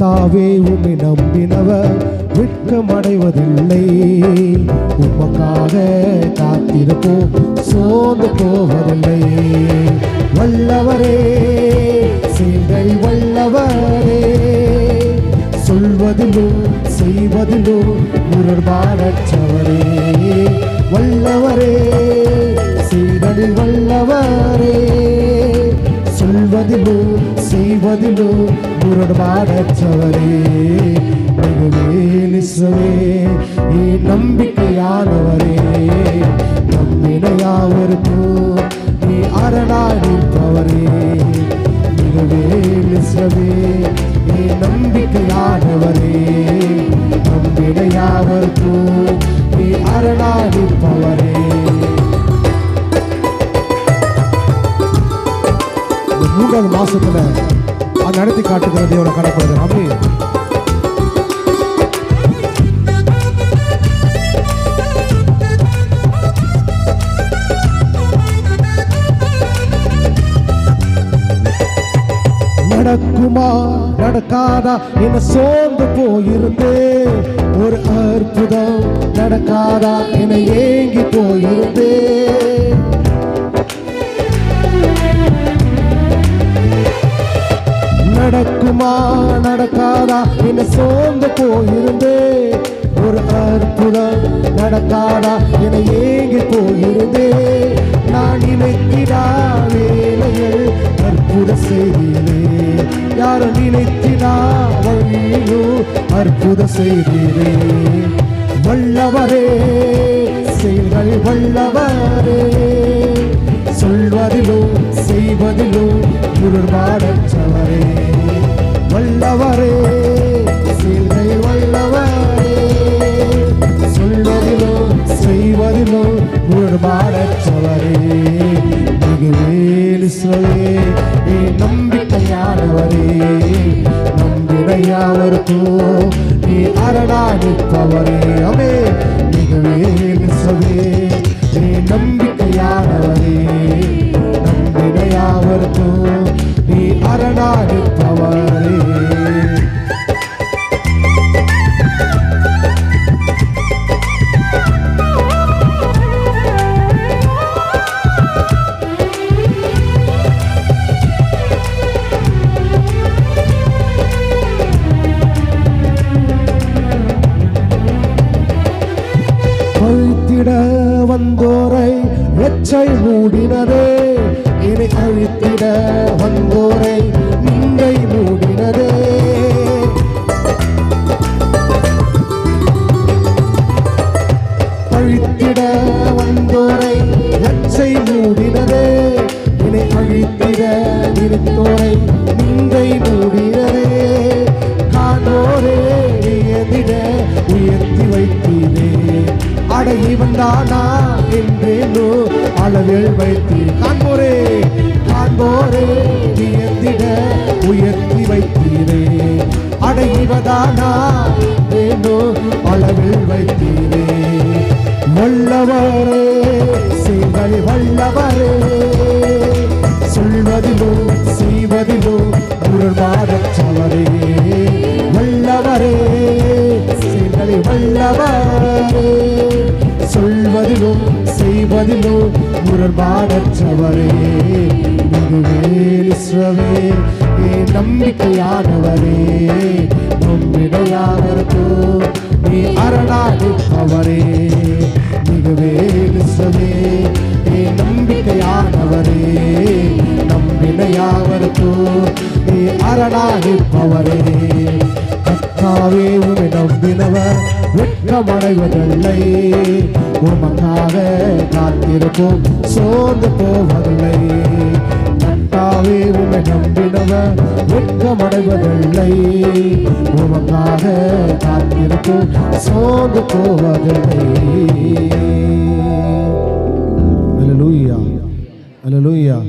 கர்த்தாவே உம்மை நம்பினவர் வெட்கமடைவதில்லை. உமக்காக காத்திருப்போம், சோர்ந்து போவதில்லை. வல்லவரே, செயல்கள் வல்லவரே, சொல்வதிலும் செய்வதிலும் முரண்பாடற்றவரே. வல்லவரே, செயல்களில் வல்லவரே, சொல்வதிலும் செய்வதிலும் முரண்பாடற்றவரே. நம்பிக்கையானவரே, நம்பினையாவருக்கும் நீ அரணாடிப்பவரே. நம்பிக்கையானவரே, நம்பினையாவருக்கும் நீ அரணாடிப்பவரே. மூன்றாவது மாசத்துல நடத்தி காட்டுகிற தேவனை கடப்படுது. ஆமென். நடக்குமா நடக்காதா என சோர்ந்து போயிருந்தே, ஒரு அற்புதம் நடக்காதா என ஏங்கி போயிருந்தே. நடக்குமா நடக்காதா என சோர்ந்து போயிருந்தே, ஒரு அற்புதம் நடக்காதா என ஏங்கி போயிருந்தே. நான் நினைத்திடா வேலையில் அற்புத செய்தியிலே, யாரும் நினைத்திடா வழியோ அற்புத செய்தியிலே. வல்லவரே, செயல்கள் வல்லவரே, சொல்வதிலும் செய்வதிலும் முரண்பாடற்றவரே. வல்லவரே, செயல்கள் வல்லவரே, சொல்வதிலும் செய்வதிலும் முரண்பாடற்றவரே. நம்பிக்கையானவரே, நம்பினையாவருக்கும் நீ அரணாடிப்பவரே. அமே நம்பிக்கையானவரே, நம்பினையாவருக்கும் நீ அரணாடிப்பவரே. வந்தோரை வெச்சை மூடினதே, என்னை அழித்திட வந்தோரை நீங்கை மூடினதே. அழித்திட வந்தோரை வெச்சை மூடினதே, என்னை அழித்திட இருந்தோரை நீங்கை மூடினதே. காணோரே எதிர உயர்த்தி வைத்தீரே, அட இவன் தானா என்றேனோ அளவில் வைத்தீர். காண்போரே காண்போரே வியந்திட உயர்த்தி வைத்தீரே, அட இவதானா என்றேனோ அளவில் வைத்தீரே. வல்லவரே, செயல்கள் வல்லவரே, சொல்வதிலோ செய்வதிலோ முரண்பாடற்றவரே. வல்லவரே, செயல்களை வல்லவரே, சொல்வதிலும் செய்வதிலும் முரண்பாடற்றவரே. நம்பிக்கையானவரே, நம்பினையாவருக்கும் நீ அரணாடிப்பவரே. நம்பிக்கையானவரே, நம்பினையாவருக்கும் நீ அரணாடிப்பவரே. கர்த்தாவே உம்மை நம்பினவர் வெட்கமடைவதில்லை, உமக்காக காத்திருப்போம், சோர்ந்து போவதில்லை. கர்த்தாவே உம்மை நம்பினவர் வெட்கமடைவதில்லை, உமக்காக காத்திருப்போம், சோர்ந்து போவதில்லை. அல்லேலூயா, அல்லேலூயா.